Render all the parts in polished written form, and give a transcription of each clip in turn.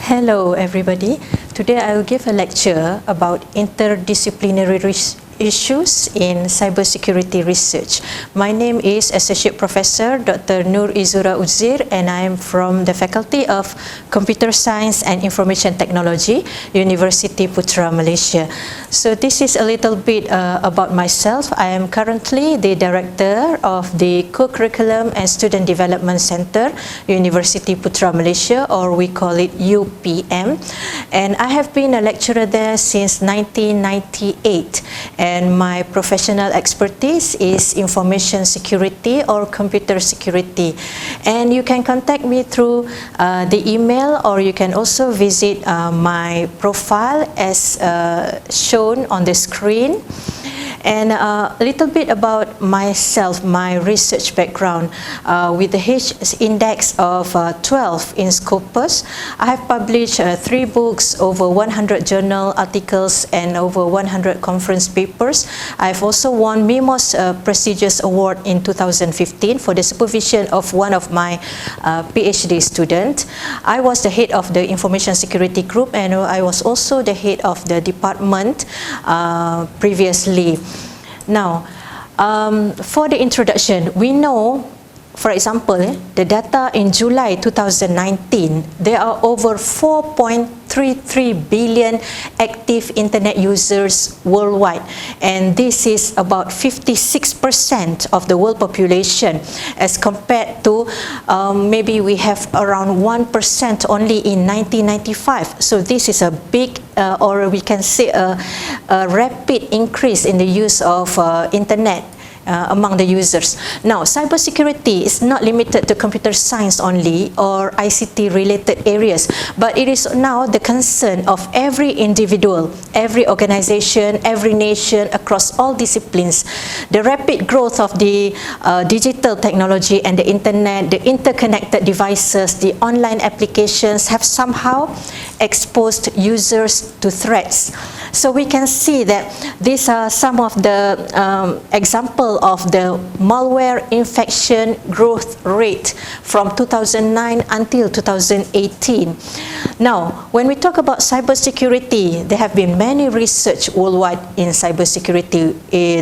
Hello everybody. Today I will give a lecture about interdisciplinary issues in cybersecurity research. My name is Associate Professor Dr. Izura Udzir, and I am from the Faculty of Computer Science and Information Technology, University Putra, Malaysia. So this is a little bit about myself. I am currently the Director of the Co-Curriculum and Student Development Center, University Putra, Malaysia, or we call it UPM. And I have been a lecturer there since 1998. And my professional expertise is information security or computer security. And you can contact me through the email, or you can also visit my profile as shown on the screen. And a little bit about myself, my research background. With the H index of 12 in Scopus, I have published 3 books, over 100 journal articles, and over 100 conference papers. I've also won MIMOS prestigious award in 2015 for the supervision of one of my PhD students. I was the head of the information security group, and I was also the head of the department previously. Now, for the introduction, we know, for example, the data in July 2019, there are over 4.33 billion active internet users worldwide, and this is about 56% of the world population, as compared to maybe we have around 1% only in 1995. So this is a big or we can say a rapid increase in the use of internet among the users. Now, cybersecurity is not limited to computer science only or ICT related areas, but it is now the concern of every individual, every organization, every nation across all disciplines. The rapid growth of the digital technology and the internet, the interconnected devices, the online applications have somehow exposed users to threats. So we can see that these are some of the examples of the malware infection growth rate from 2009 until 2018. Now, when we talk about cybersecurity, there have been many research worldwide in cybersecurity.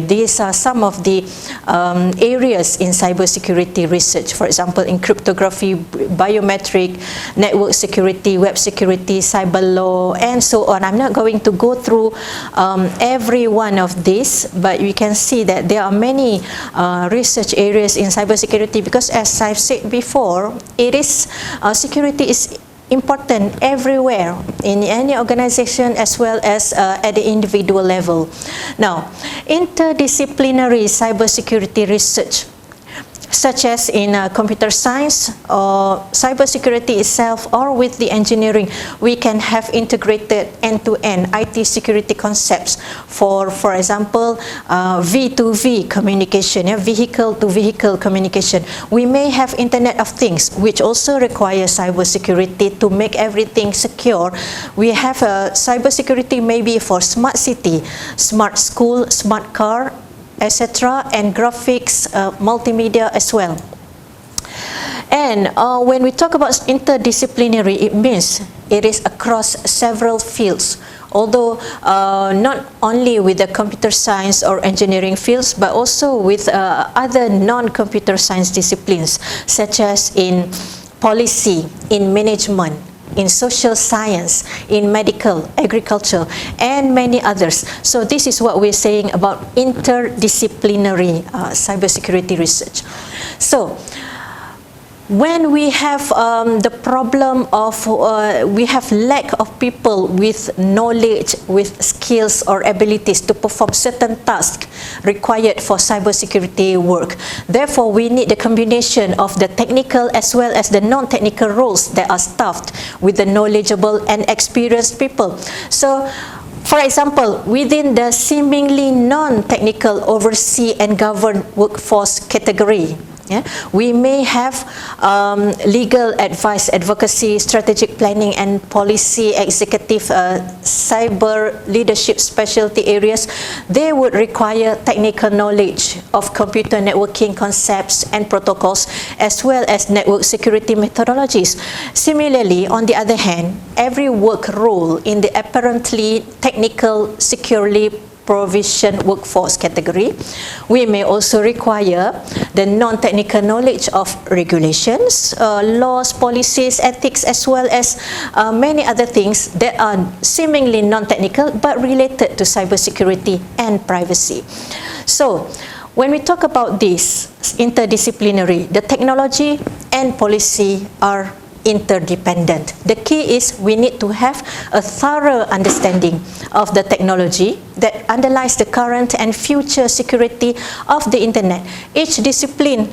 These are some of the areas in cybersecurity research. For example, in cryptography, biometric, network security, web security, cyber law, and so on. I'm not going to go through every one of these, but you can see that there are many research areas in cybersecurity, because as I've said before, it is security is important everywhere in any organization as well as at the individual level. Now, interdisciplinary cybersecurity research, such as in computer science or cybersecurity itself, or with the engineering, we can have integrated end-to-end IT security concepts for example, V2V communication, vehicle-to-vehicle communication. We may have Internet of Things, which also requires cybersecurity to make everything secure. We have cybersecurity maybe for smart city, smart school, smart car, etc., and graphics, multimedia as well. And when we talk about interdisciplinary, it means it is across several fields. Although not only with the computer science or engineering fields, but also with other non-computer science disciplines, such as in policy, in management, in social science, in medical, agriculture, and many others. So this is what we're saying about interdisciplinary cybersecurity research. So when we have the problem of we have lack of people with knowledge, with skills or abilities to perform certain tasks required for cybersecurity work. Therefore, we need the combination of the technical as well as the non-technical roles that are staffed with the knowledgeable and experienced people. So, for example, within the seemingly non-technical oversee and govern workforce category, Yeah? We may have legal advice, advocacy, strategic planning and policy, executive, cyber leadership specialty areas. They would require technical knowledge of computer networking concepts and protocols, as well as network security methodologies. Similarly, on the other hand, every work role in the apparently technical, securely provision workforce category, we may also require the non-technical knowledge of regulations, laws, policies, ethics, as well as many other things that are seemingly non-technical but related to cybersecurity and privacy. So, when we talk about this interdisciplinary, the technology and policy are interdependent. The key is we need to have a thorough understanding of the technology that underlies the current and future security of the internet. Each discipline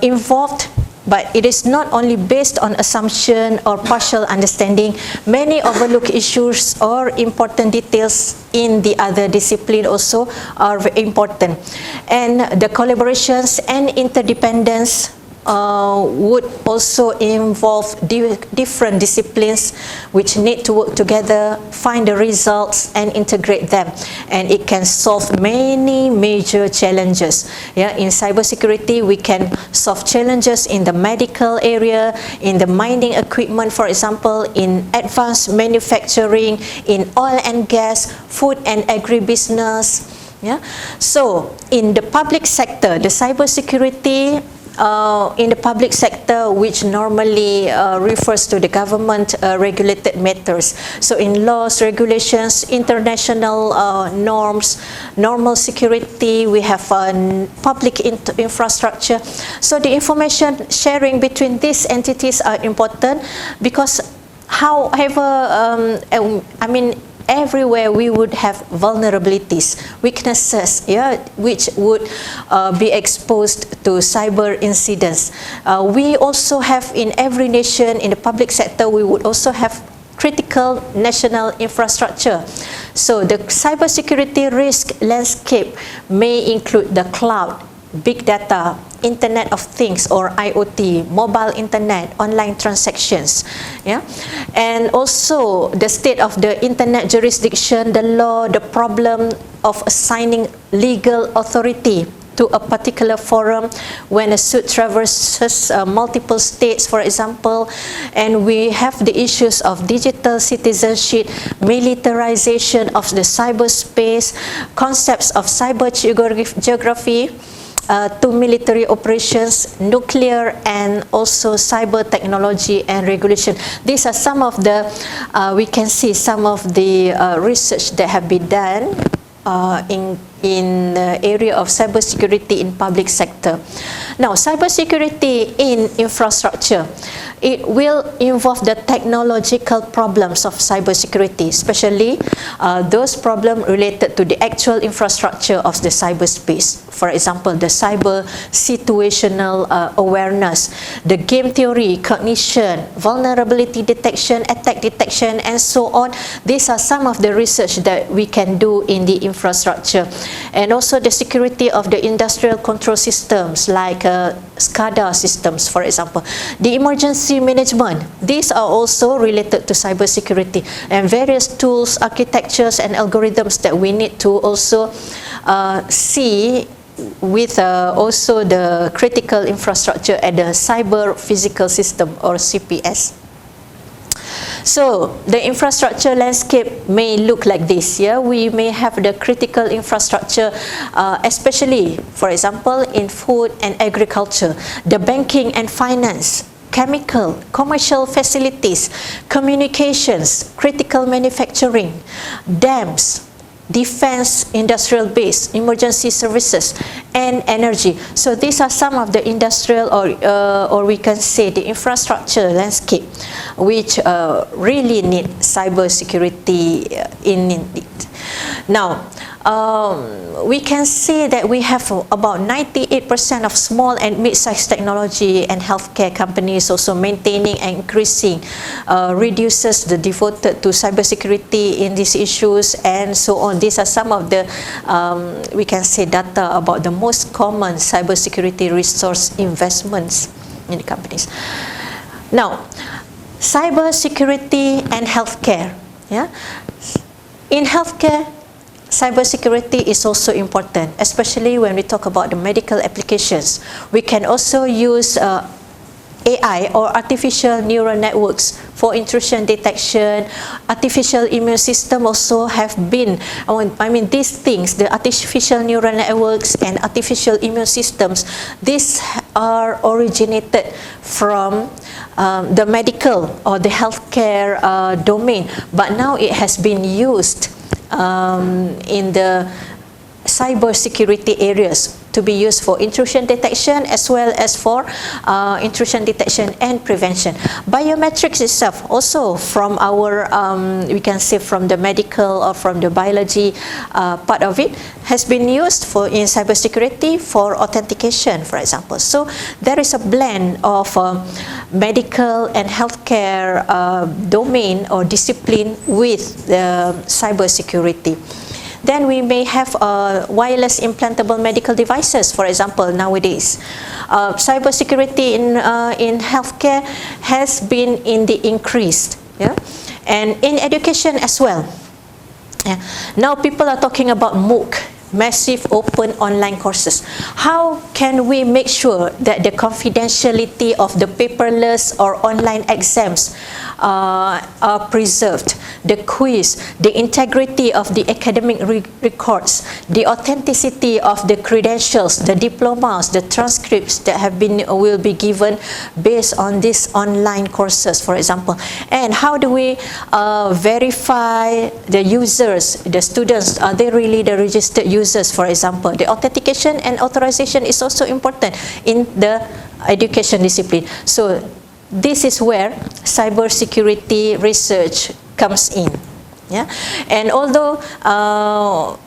involved, but it is not only based on assumption or partial understanding. Many overlooked issues or important details in the other discipline also are very important. And the collaborations and interdependence would also involve different disciplines which need to work together, find the results and integrate them, and it can solve many major challenges. Yeah, in cybersecurity we can solve challenges in the medical area, in the mining equipment, for example, in advanced manufacturing, in oil and gas, food and agribusiness. Yeah, so in the public sector, the cybersecurity in the public sector, which normally refers to the government regulated matters. So in laws, regulations, international norms, normal security, we have public infrastructure. So the information sharing between these entities are important because however, everywhere we would have vulnerabilities, weaknesses, yeah, which would be exposed to cyber incidents. We also have in every nation, in the public sector, we would also have critical national infrastructure. So the cybersecurity risk landscape may include the cloud, big data, Internet of Things or IoT, mobile internet, online transactions, yeah, and also the state of the internet jurisdiction, the law, the problem of assigning legal authority to a particular forum when a suit traverses multiple states, for example, and we have the issues of digital citizenship, militarization of the cyberspace, concepts of cyber geography, to military operations, nuclear, and also cyber technology and regulation. These are some of the, we can see some of the research that have been done in the area of cybersecurity in public sector. Now, cybersecurity in infrastructure, it will involve the technological problems of cybersecurity, especially those problems related to the actual infrastructure of the cyberspace. For example, the cyber situational awareness, the game theory, cognition, vulnerability detection, attack detection, and so on. These are some of the research that we can do in the infrastructure. And also the security of the industrial control systems like SCADA systems, for example. The emergency management, these are also related to cybersecurity, and various tools, architectures, and algorithms that we need to also see with also the critical infrastructure at the cyber physical system or CPS. So the infrastructure landscape may look like this. Yeah, we may have the critical infrastructure, especially, for example, in food and agriculture, the banking and finance, chemical, commercial facilities, communications, critical manufacturing, dams, defense, industrial base, emergency services, and energy. So these are some of the industrial or we can say the infrastructure landscape which really need cybersecurity in it. Now, we can see that we have about 98% of small and mid-sized technology and healthcare companies also maintaining and increasing reduces the devoted to cybersecurity in these issues and so on. These are some of the we can say data about the most common cybersecurity resource investments in the companies. Now, cybersecurity and healthcare. Yeah, in healthcare, cybersecurity is also important, especially when we talk about the medical applications. We can also use AI or artificial neural networks for intrusion detection. Artificial immune system also have been, these things, the artificial neural networks and artificial immune systems, these are originated from the medical or the healthcare domain, but now it has been used in the cybersecurity areas to be used for intrusion detection as well as for intrusion detection and prevention. Biometrics itself also from our, we can say from the medical or from the biology part of it, has been used for in cybersecurity for authentication, for example. So there is a blend of medical and healthcare domain or discipline with cybersecurity. Then we may have wireless implantable medical devices, for example, nowadays. Cybersecurity in healthcare has been in the increased, yeah? And in education as well. Yeah. Now people are talking about MOOC, massive open online courses. How can we make sure that the confidentiality of the paperless or online exams are preserved? The quiz, the integrity of the academic records, the authenticity of the credentials, the diplomas, the transcripts that have been will be given based on these online courses, for example. And how do we verify the users, the students, are they really the registered users, for example? The authentication and authorization is also important in the education discipline. So this is where cybersecurity research comes in. Yeah? And although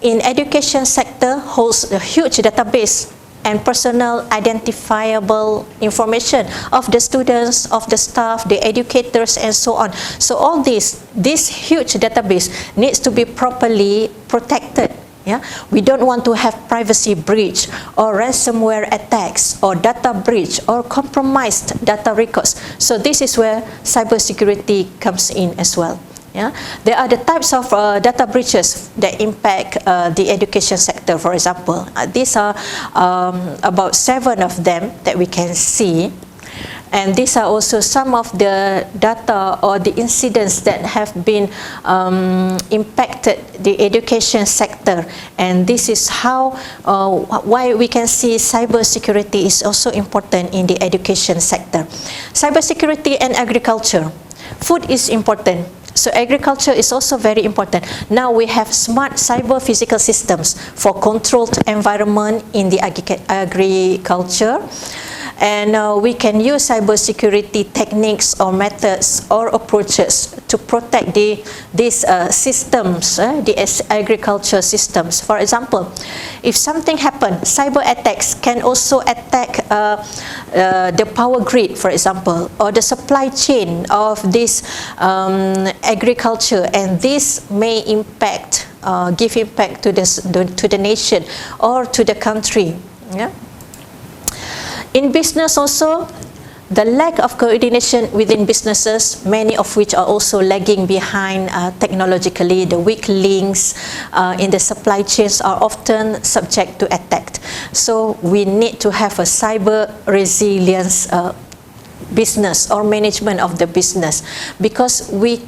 in education sector holds a huge database and personal identifiable information of the students, of the staff, the educators, and so on. So all this huge database needs to be properly protected. Yeah? We don't want to have privacy breach or ransomware attacks or data breach or compromised data records. So this is where cybersecurity comes in as well. Yeah? There are the types of data breaches that impact the education sector, for example. These are about 7 of them that we can see. And these are also some of the data or the incidents that have been impacted the education sector. And this is how, why we can see cybersecurity is also important in the education sector. Cybersecurity and agriculture. Food is important. So agriculture is also very important. Now we have smart cyber physical systems for controlled environment in the agriculture. And we can use cybersecurity techniques or methods or approaches to protect these systems, the agriculture systems. For example, if something happens, cyber attacks can also attack the power grid, for example, or the supply chain of this agriculture, and this may impact, give impact to the nation or to the country. Yeah? In business also, the lack of coordination within businesses, many of which are also lagging behind technologically, the weak links in the supply chains are often subject to attack. So we need to have a cyber resilience business or management of the business, because we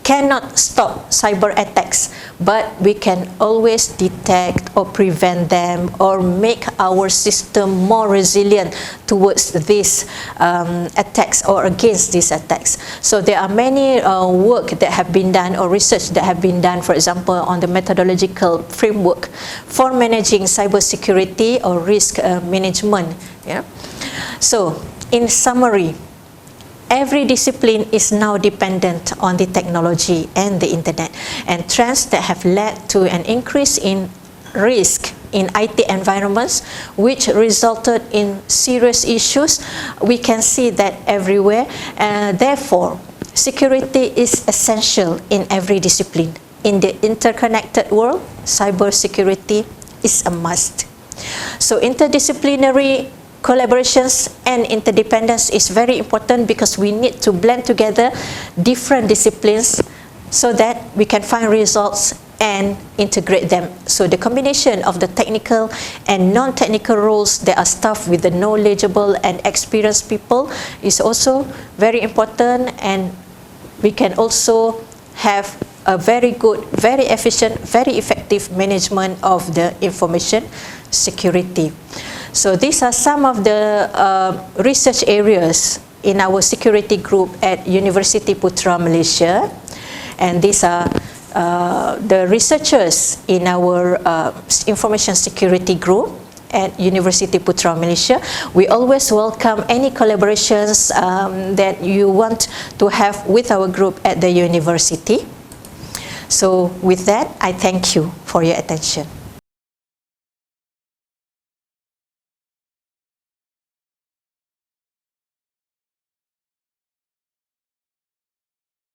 cannot stop cyber attacks, but we can always detect or prevent them or make our system more resilient towards these attacks or against these attacks. So there are many work that have been done or research that have been done, for example, on the methodological framework for managing cybersecurity or risk management. Yeah? So in summary, every discipline is now dependent on the technology and the internet, and trends that have led to an increase in risk in IT environments, which resulted in serious issues. We can see that everywhere. Therefore, security is essential in every discipline. In the interconnected world, cybersecurity is a must. So interdisciplinary collaborations and interdependence is very important, because we need to blend together different disciplines so that we can find results and integrate them. So the combination of the technical and non-technical roles that are staffed with the knowledgeable and experienced people is also very important, and we can also have a very good, very efficient, very effective management of the information security. So these are some of the research areas in our security group at University Putra Malaysia, and these are the researchers in our information security group at University Putra Malaysia. We always welcome any collaborations that you want to have with our group at the university. So with that, I thank you for your attention.